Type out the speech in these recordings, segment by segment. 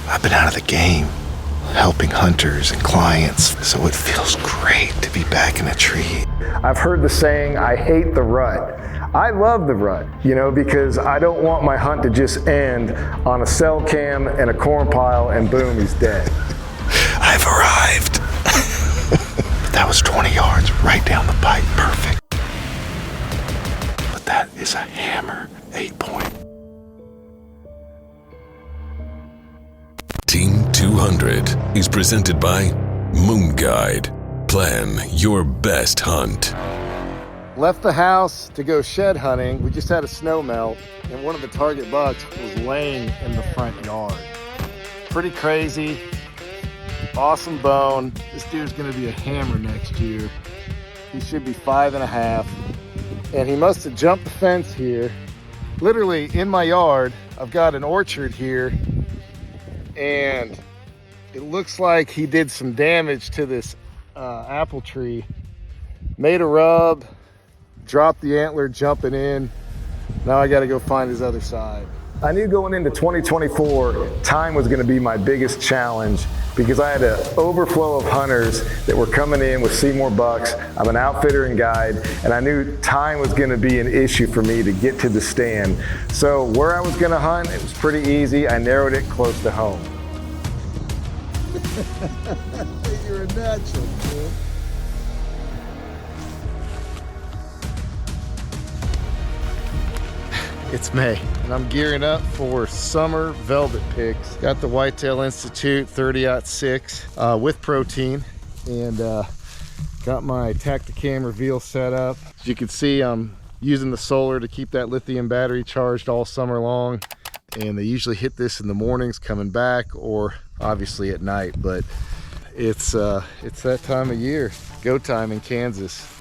I've been out of the game, helping hunters and clients, so it feels great to be back in a tree. I've heard the saying, I hate the rut. I love the rut, because I don't want my hunt to just end on a cell cam and a corn pile and boom, he's dead. I've arrived. That was 20 yards right down the pipe, perfect. But that is a hammer 8-point. Team 200 is presented by Moon Guide. Plan your best hunt. Left the house to go shed hunting. We just had a snow melt and one of the target bucks was laying in the front yard. Pretty crazy. Awesome bone. This dude's gonna be a hammer next year. He should be 5.5. And he must have jumped the fence here. Literally in my yard, I've got an orchard here and it looks like he did some damage to this apple tree. Made a rub, dropped the antler jumping in. Now I gotta go find his other side. I knew going into 2024, time was gonna be my biggest challenge because I had an overflow of hunters that were coming in with Seymour bucks. I'm an outfitter and guide, and I knew time was gonna be an issue for me to get to the stand. So where I was gonna hunt, it was pretty easy. I narrowed it close to home. You're a natural, man. It's May, and I'm gearing up for summer velvet picks. Got the Whitetail Institute 30-06 with protein, and got my Tacticam reveal set up. As you can see, I'm using the solar to keep that lithium battery charged all summer long, and they usually hit this in the mornings coming back, or obviously at night. But it's that time of year, go time in Kansas.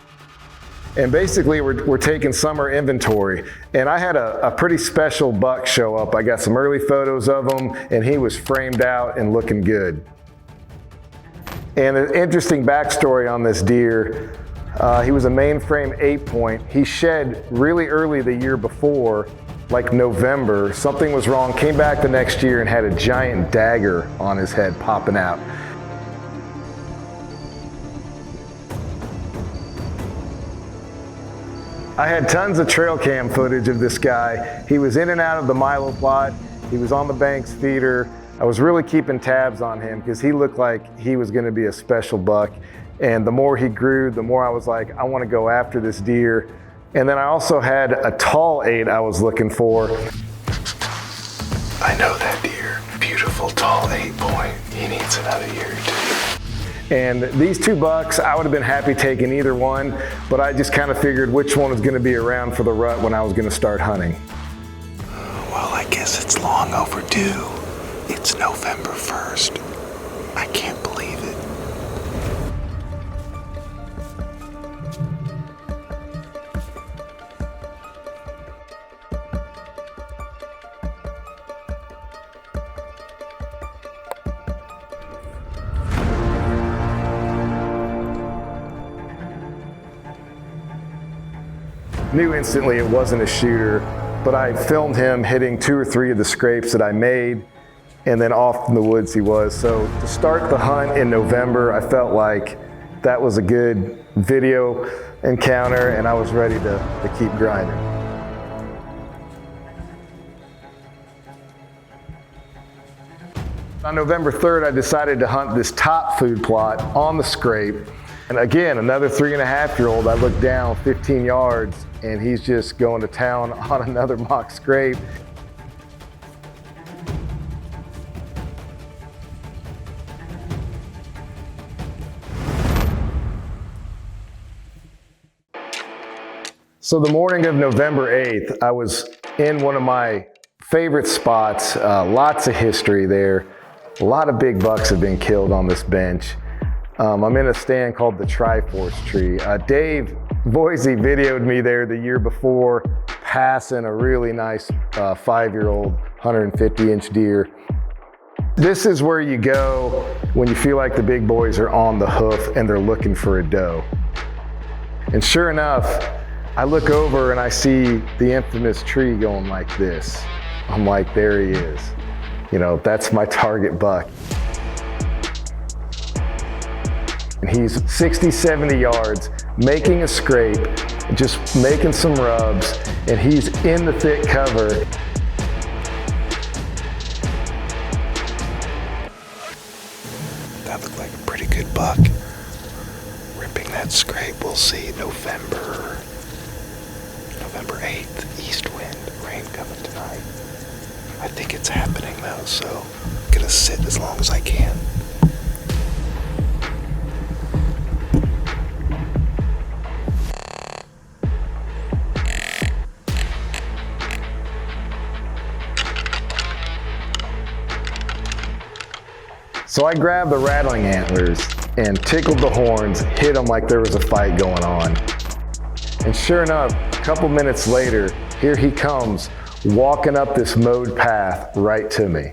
And basically we're taking summer inventory, and I had a pretty special buck show up. I got some early photos of him and he was framed out and looking good. And an interesting backstory on this deer, he was a mainframe 8-point. He shed really early the year before, like November. Something was wrong, came back the next year and had a giant dagger on his head popping out. I had tons of trail cam footage of this guy. He was in and out of the Milo plot. He was on the Banks feeder. I was really keeping tabs on him because he looked like he was gonna be a special buck. And the more he grew, the more I was like, I wanna go after this deer. And then I also had a tall 8 I was looking for. I know that deer. Beautiful tall 8-point. He needs another year or 2. And these 2 bucks, I would have been happy taking either one, but I just kind of figured which one was going to be around for the rut when I was going to start hunting. Well, I guess it's long overdue. It's November 1st. I can't believe it. Knew instantly it wasn't a shooter, but I filmed him hitting 2 or 3 of the scrapes that I made, and then off in the woods he was. So to start the hunt in November, I felt like that was a good video encounter, and I was ready to keep grinding. On November 3rd, I decided to hunt this top food plot on the scrape. And again, another 3.5-year-old, I looked down 15 yards and he's just going to town on another mock scrape. So the morning of November 8th, I was in one of my favorite spots, lots of history there. A lot of big bucks have been killed on this bench. I'm in a stand called the Triforce Tree. Dave Boise videoed me there the year before, passing a really nice 5-year-old 150-inch deer. This is where you go when you feel like the big boys are on the hoof and they're looking for a doe. And sure enough, I look over and I see the infamous tree going like this. I'm like, there he is. You know, that's my target buck. And he's 60, 70 yards, making a scrape, just making some rubs, and he's in the thick cover. That looked like a pretty good buck. Ripping that scrape, we'll see November 8th, east wind, rain coming tonight. I think it's happening though, so I'm gonna sit as long as I can. So I grabbed the rattling antlers and tickled the horns, hit them like there was a fight going on. And sure enough, a couple minutes later, here he comes, walking up this mowed path right to me.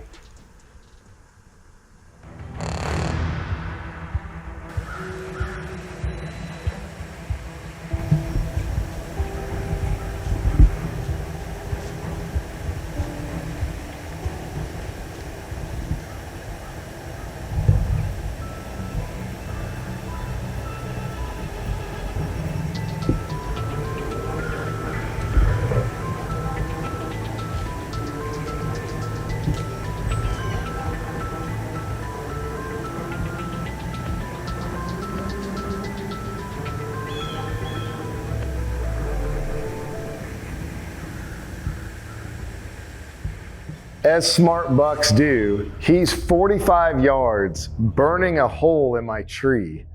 As smart bucks do, he's 45 yards, burning a hole in my tree.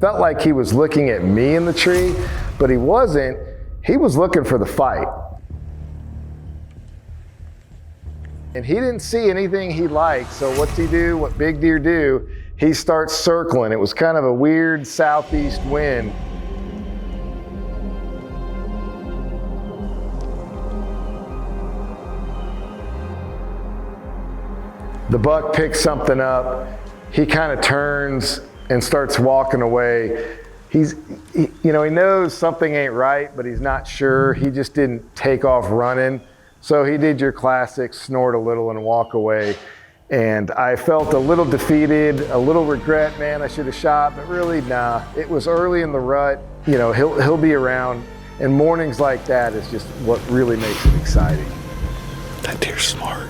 Felt like he was looking at me in the tree, but he wasn't. He was looking for the fight. And he didn't see anything he liked, so what's he do? What big deer do? He starts circling. It was kind of a weird southeast wind. The buck picks something up. He kind of turns and starts walking away. He knows something ain't right, but he's not sure. He just didn't take off running. So he did your classic snort a little and walk away. And I felt a little defeated, a little regret, man, I should have shot, but really, nah. It was early in the rut. You know, he'll be around. And mornings like that is just what really makes it exciting. That deer's smart.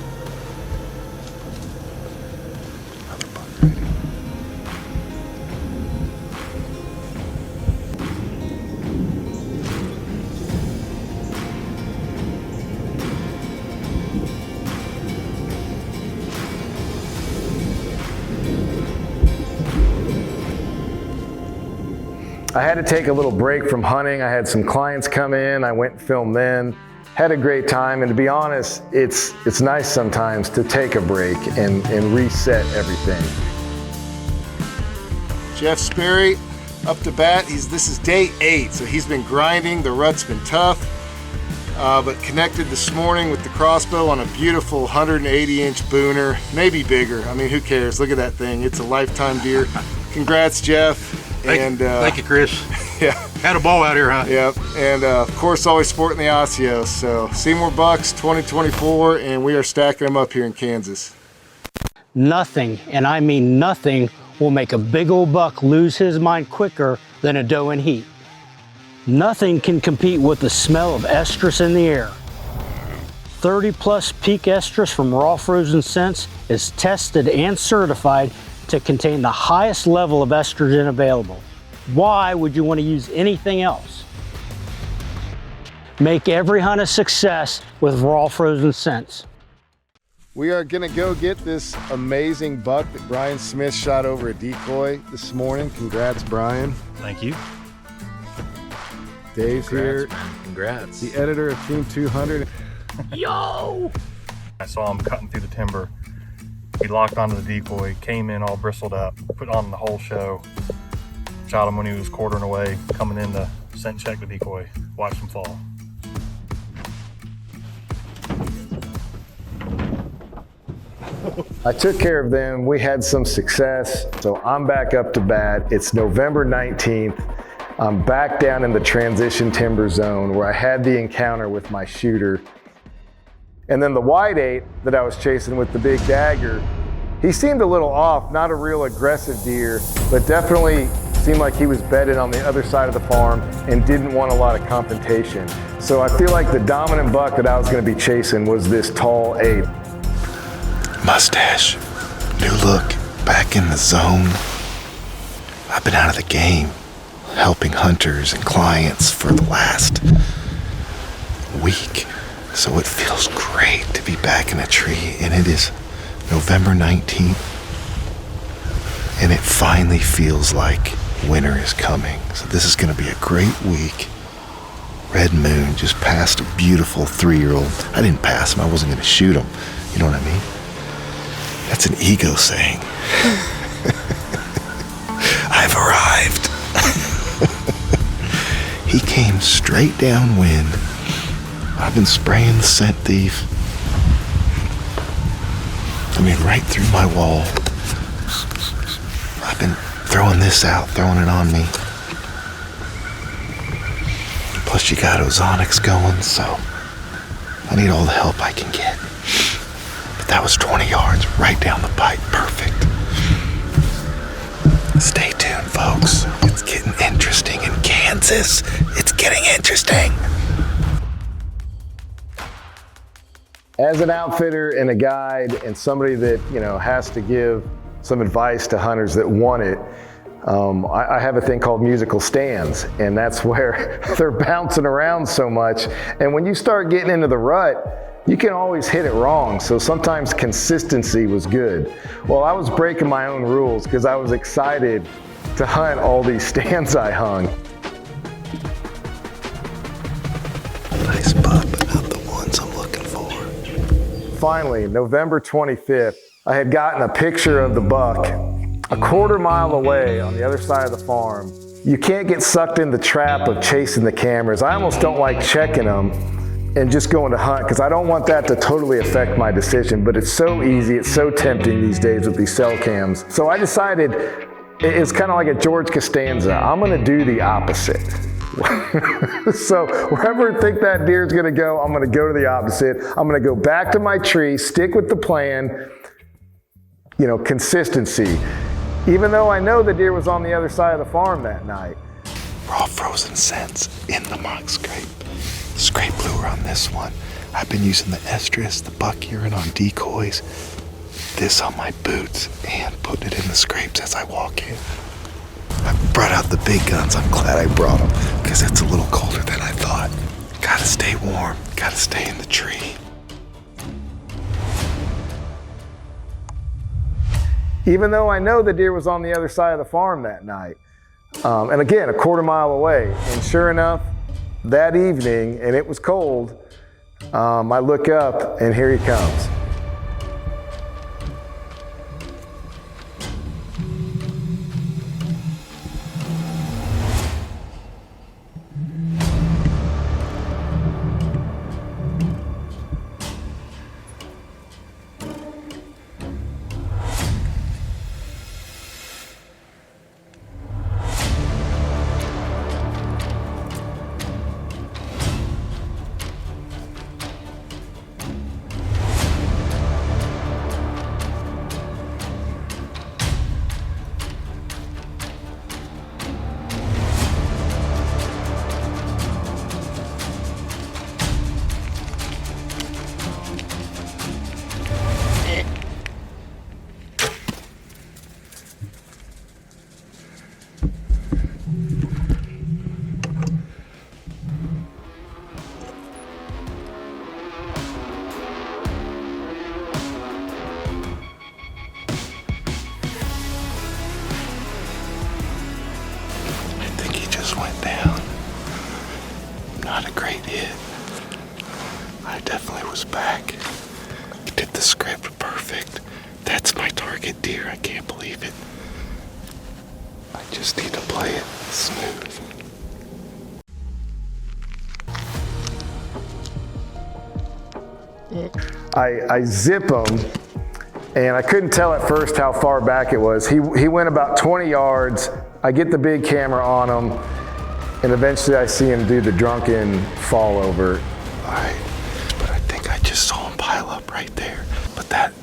I had to take a little break from hunting. I had some clients come in. I went and filmed then. Had a great time, and to be honest, it's nice sometimes to take a break and reset everything. Jeff Sperry up to bat. This is day 8, so he's been grinding. The rut's been tough, but connected this morning with the crossbow on a beautiful 180-inch booner, maybe bigger. I mean, who cares? Look at that thing. It's a lifetime deer. Congrats, Jeff. Thank you, Chris. Yeah. Had a ball out here, huh? Yep. And of course, always sporting the Osios. So Seymour Bucks 2024, and we are stacking them up here in Kansas. Nothing, and I mean nothing, will make a big old buck lose his mind quicker than a doe in heat. Nothing can compete with the smell of estrus in the air. 30+ peak estrus from Raw Frozen Scents is tested and certified to contain the highest level of estrogen available. Why would you want to use anything else? Make every hunt a success with Raw Frozen Scents. We are gonna go get this amazing buck that Brian Smith shot over a decoy this morning. Congrats, Brian. Thank you. Dave's here. Congrats. The editor of Team 200. Yo! I saw him cutting through the timber. He locked onto the decoy, came in all bristled up, put on the whole show. Shot him when he was quartering away, coming in to scent check the decoy, watch him fall. I took care of them. We had some success. So I'm back up to bat. It's November 19th. I'm back down in the transition timber zone where I had the encounter with my shooter. And then the white-8 that I was chasing with the big dagger, he seemed a little off, not a real aggressive deer, but definitely seemed like he was bedded on the other side of the farm and didn't want a lot of confrontation. So I feel like the dominant buck that I was gonna be chasing was this tall 8. Mustache, new look, back in the zone. I've been out of the game, helping hunters and clients for the last week. So it feels great to be back in a tree, and it is November 19th, and it finally feels like winter is coming. So this is gonna be a great week. Red moon just passed a beautiful 3-year-old. I didn't pass him, I wasn't gonna shoot him. You know what I mean? That's an ego saying. I've arrived. He came straight downwind. I've been spraying the scent thief. I mean, right through my wall. I've been throwing this out, throwing it on me. Plus you got ozonics going, so I need all the help I can get. But that was 20 yards right down the pipe, perfect. Stay tuned, folks. It's getting interesting in Kansas. It's getting interesting. As an outfitter and a guide and somebody that, you know, has to give some advice to hunters that want it, I have a thing called musical stands, and that's where they're bouncing around so much. And when you start getting into the rut, you can always hit it wrong. So sometimes consistency was good. Well, I was breaking my own rules because I was excited to hunt all these stands I hung. Nice pup, but not the ones I'm looking for. Finally, November 25th, I had gotten a picture of the buck a quarter-mile away on the other side of the farm. You can't get sucked in the trap of chasing the cameras. I almost don't like checking them and just going to hunt because I don't want that to totally affect my decision, but it's so easy, it's so tempting these days with these cell cams. So I decided it's kind of like a George Costanza. I'm gonna do the opposite. So wherever I think that deer's gonna go, I'm gonna go to the opposite. I'm gonna go back to my tree, stick with the plan, you know, consistency. Even though I know the deer was on the other side of the farm that night. Raw frozen scents in the mock scrape. Scrape lure on this one. I've been using the estrus, the buck urine on decoys, this on my boots, and putting it in the scrapes as I walk in. I brought out the big guns. I'm glad I brought them because it's a little colder than I thought. Gotta stay warm, gotta stay in the tree. Even though I know the deer was on the other side of the farm that night. And again, a quarter-mile away. And sure enough, that evening, and it was cold, I look up and here he comes. Went down. Not a great hit. I definitely was back. Did the script perfect. That's my target deer. I can't believe it. I just need to play it smooth. I zip him, and I couldn't tell at first how far back it was. He went about 20 yards. I get the big camera on him, and eventually I see him do the drunken fall over. All right, but I think I just saw him pop That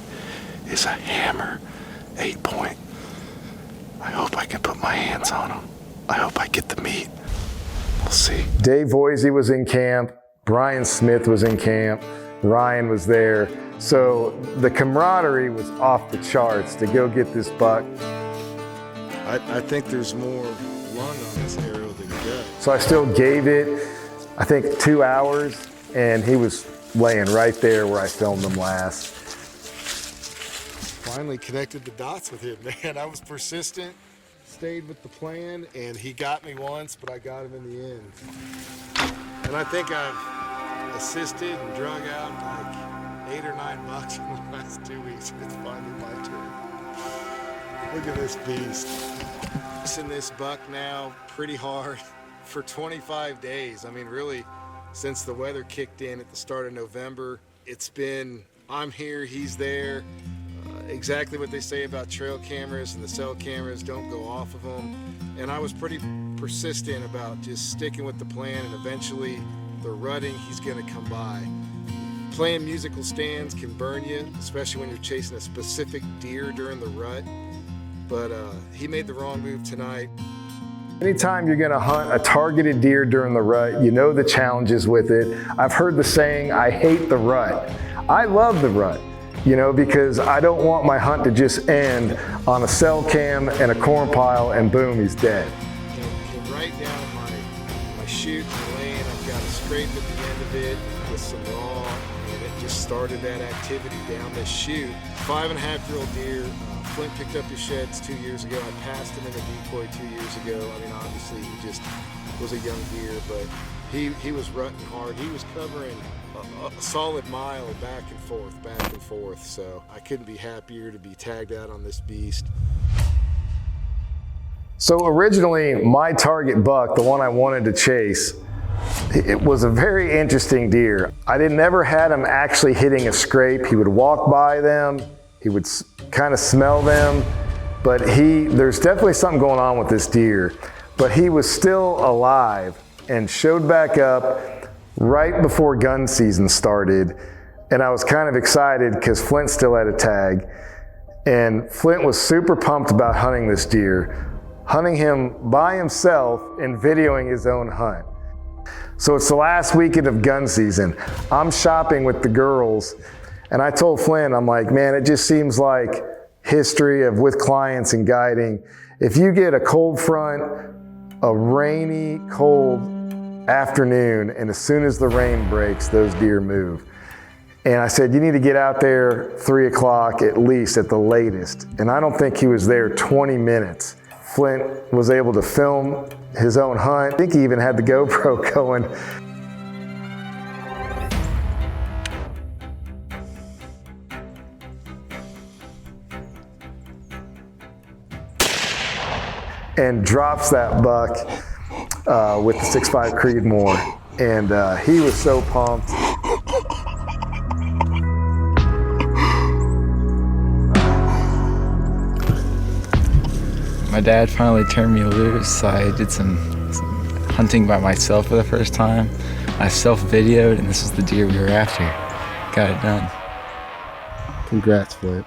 is a hammer 8-point. I hope I can put my hands on him. I hope I get the meat. We'll see. Dave Voisey was in camp. Brian Smith was in camp. Ryan was there. So the camaraderie was off the charts to go get this buck. I think there's more lung on this arrow than gut. So I still gave it, I think, 2 hours, and he was laying right there where I filmed him last. Finally connected the dots with him, man. I was persistent, stayed with the plan, and he got me once, but I got him in the end. And I think I've assisted and drug out like 8 or 9 bucks in the last 2 weeks. It's finally my turn. Look at this beast. Chasing this buck now pretty hard for 25 days. I mean, really, since the weather kicked in at the start of November, it's been, I'm here, he's there. Exactly what they say about trail cameras and the cell cameras, don't go off of them. And I was pretty persistent about just sticking with the plan, and eventually the rutting, he's gonna come by. Playing musical stands can burn you, especially when you're chasing a specific deer during the rut. But he made the wrong move tonight. Anytime you're gonna hunt a targeted deer during the rut, you know the challenges with it. I've heard the saying, I hate the rut. I love the rut, you know, because I don't want my hunt to just end on a cell cam and a corn pile and boom, he's dead. And right down my chute and lane, I've got a scrape at the end of it with some raw, and it just started that activity down this chute. 5.5-year-old deer. Flint picked up his sheds 2 years ago. I passed him in a decoy 2 years ago. I mean, obviously he just was a young deer, but he was rutting hard. He was covering a solid mile back and forth. So I couldn't be happier to be tagged out on this beast. So originally, my target buck, the one I wanted to chase, it was a very interesting deer. I never had him actually hitting a scrape. He would walk by them. He would kind of smell them, but there's definitely something going on with this deer. But he was still alive and showed back up right before gun season started. And I was kind of excited because Flint still had a tag. And Flint was super pumped about hunting this deer, hunting him by himself and videoing his own hunt. So it's the last weekend of gun season. I'm shopping with the girls, and I told Flint, I'm like, man, it just seems like history of with clients and guiding. If you get a cold front, a rainy, cold afternoon, and as soon as the rain breaks, those deer move. And I said, you need to get out there 3 o'clock at least at the latest. And I don't think he was there 20 minutes. Flint was able to film his own hunt. I think he even had the GoPro going. And drops that buck with the 6.5 Creedmoor. And he was so pumped. My dad finally turned me loose. I did some hunting by myself for the first time. I self-videoed, and this is the deer we were after. Got it done. Congrats, Flint.